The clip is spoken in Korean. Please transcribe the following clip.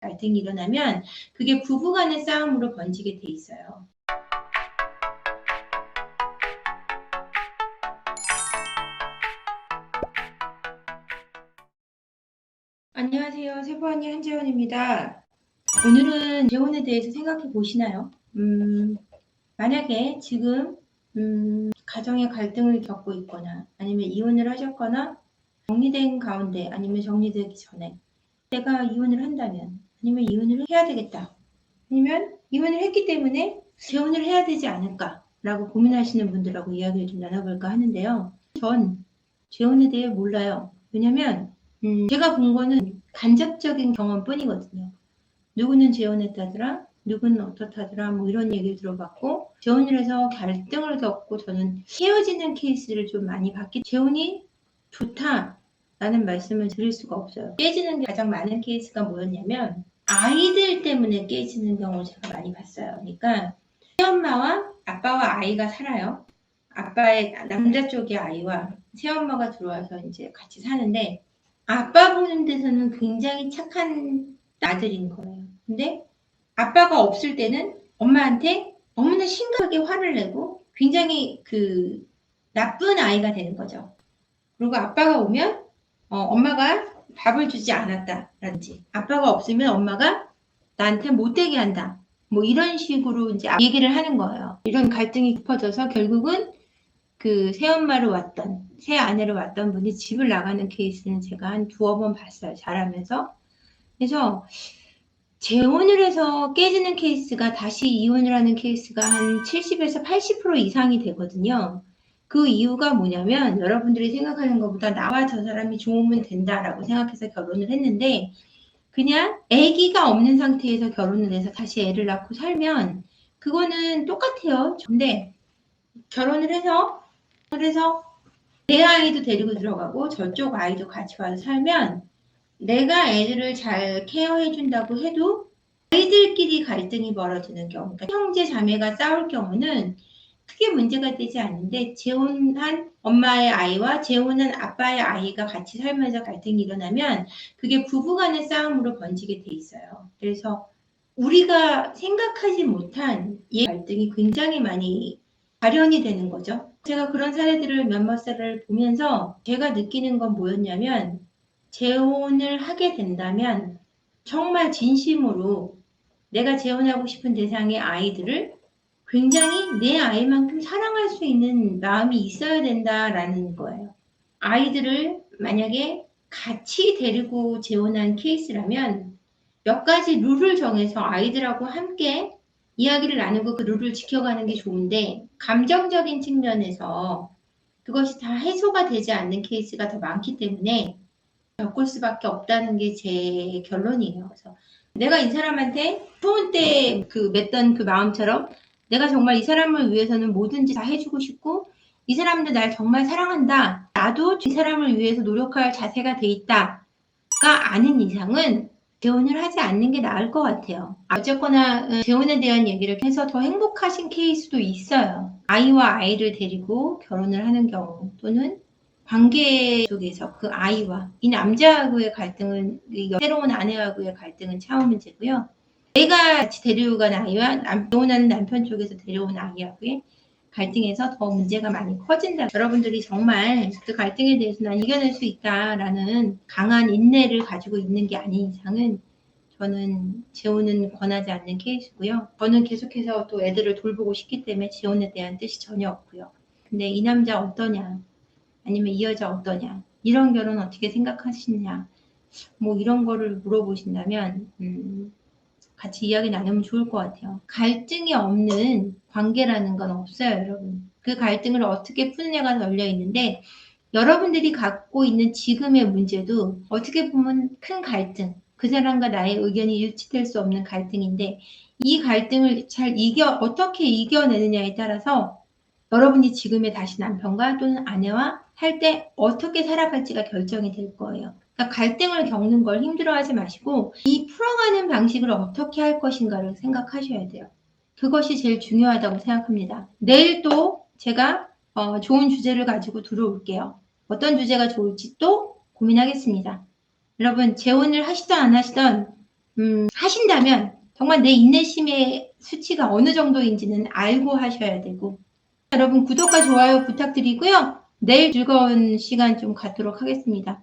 갈등이 일어나면 그게 부부간의 싸움으로 번지게 돼 있어요. 안녕하세요. 세부언니 한재원입니다. 오늘은 재혼에 대해서 생각해 보시나요? 만약에 지금 가정의 갈등을 겪고 있거나 아니면 이혼을 하셨거나 정리된 가운데 아니면 정리되기 전에 내가 이혼을 한다면 아니면 이혼을 해야 되겠다 아니면 이혼을 했기 때문에 재혼을 해야 되지 않을까 라고 고민하시는 분들하고 이야기를 좀 나눠볼까 하는데요. 전 재혼에 대해 몰라요. 왜냐면 제가 본 거는 간접적인 경험뿐이거든요. 누구는 재혼했다더라, 누구는 어떻다더라, 뭐 이런 얘기를 들어봤고, 재혼을 해서 갈등을 겪고 저는 헤어지는 케이스를 좀 많이 봤기 때문에 재혼이 좋다라는 말씀을 드릴 수가 없어요. 깨지는 게 가장 많은 케이스가 뭐였냐면 아이들 때문에 깨지는 경우를 제가 많이 봤어요. 그러니까 새엄마와 아빠와 아이가 살아요. 아빠의 남자 쪽의 아이와 새엄마가 들어와서 이제 같이 사는데 아빠 보는 데서는 굉장히 착한 아들인 거예요. 근데 아빠가 없을 때는 엄마한테 너무나 심각하게 화를 내고 굉장히 나쁜 아이가 되는 거죠. 그리고 아빠가 오면 엄마가 밥을 주지 않았다라든지 아빠가 없으면 엄마가 나한테 못되게 한다. 뭐 이런 식으로 이제 얘기를 하는 거예요. 이런 갈등이 깊어져서 결국은 그 새엄마로 왔던 새 아내로 왔던 분이 집을 나가는 케이스는 제가 한 두어 번 봤어요. 자라면서. 그래서 재혼을 해서 깨지는 케이스가 다시 이혼을 하는 케이스가 한 70에서 80% 이상이 되거든요. 그 이유가 뭐냐면 여러분들이 생각하는 것보다 나와 저 사람이 좋으면 된다라고 생각해서 결혼을 했는데 그냥 아기가 없는 상태에서 결혼을 해서 다시 애를 낳고 살면 그거는 똑같아요. 근데 결혼을 해서 내 아이도 데리고 들어가고 저쪽 아이도 같이 와서 살면 내가 애들을 잘 케어해 준다고 해도 아이들끼리 갈등이 벌어지는 경우, 그러니까 형제 자매가 싸울 경우는 크게 문제가 되지 않는데 재혼한 엄마의 아이와 재혼한 아빠의 아이가 같이 살면서 갈등이 일어나면 그게 부부간의 싸움으로 번지게 돼 있어요. 그래서 우리가 생각하지 못한 이 갈등이 굉장히 많이 발현이 되는 거죠. 제가 그런 사례들을 몇몇 사례를 보면서 제가 느끼는 건 뭐였냐면 재혼을 하게 된다면 정말 진심으로 내가 재혼하고 싶은 대상의 아이들을 굉장히 내 아이만큼 사랑할 수 있는 마음이 있어야 된다라는 거예요. 아이들을 만약에 같이 데리고 재혼한 케이스라면 몇 가지 룰을 정해서 아이들하고 함께 이야기를 나누고 그 룰을 지켜가는 게 좋은데 감정적인 측면에서 그것이 다 해소가 되지 않는 케이스가 더 많기 때문에 겪을 수밖에 없다는 게 제 결론이에요. 그래서 내가 이 사람한테 초혼 때 맺던 그 마음처럼 내가 정말 이 사람을 위해서는 뭐든지 다 해주고 싶고 이 사람도 날 정말 사랑한다. 나도 이 사람을 위해서 노력할 자세가 돼 있다가 아닌 이상은 재혼을 하지 않는 게 나을 것 같아요. 어쨌거나 재혼에 대한 얘기를 해서 더 행복하신 케이스도 있어요. 아이와 아이를 데리고 결혼을 하는 경우 또는 관계 속에서 그 아이와 이 남자하고의 갈등은 새로운 아내하고의 갈등은 차후 문제고요. 내가 같이 데려간 아이와 재혼하는 남편 쪽에서 데려온 아이하고의 갈등에서 더 문제가 많이 커진다. 여러분들이 정말 그 갈등에 대해서 난 이겨낼 수 있다라는 강한 인내를 가지고 있는 게 아닌 이상은 저는 재혼은 권하지 않는 케이스고요. 저는 계속해서 또 애들을 돌보고 싶기 때문에 재혼에 대한 뜻이 전혀 없고요. 근데 이 남자 어떠냐? 아니면 이 여자 어떠냐? 이런 결혼 어떻게 생각하시냐? 뭐 이런 거를 물어보신다면 같이 이야기 나누면 좋을 것 같아요. 갈등이 없는 관계라는 건 없어요, 여러분. 그 갈등을 어떻게 푸느냐가 열려 있는데 여러분들이 갖고 있는 지금의 문제도 어떻게 보면 큰 갈등, 그 사람과 나의 의견이 일치될 수 없는 갈등인데 이 갈등을 어떻게 이겨내느냐에 따라서 여러분이 지금의 다시 남편과 또는 아내와 살 때 어떻게 살아갈지가 결정이 될 거예요. 그러니까 갈등을 겪는 걸 힘들어하지 마시고 이 풀어가는 방식을 어떻게 할 것인가를 생각하셔야 돼요. 그것이 제일 중요하다고 생각합니다. 내일 또 제가 좋은 주제를 가지고 들어올게요. 어떤 주제가 좋을지 또 고민하겠습니다. 여러분 재혼을 하시던 안 하시던 하신다면 정말 내 인내심의 수치가 어느 정도인지는 알고 하셔야 되고, 여러분 구독과 좋아요 부탁드리고요. 내일 즐거운 시간 좀 갖도록 하겠습니다.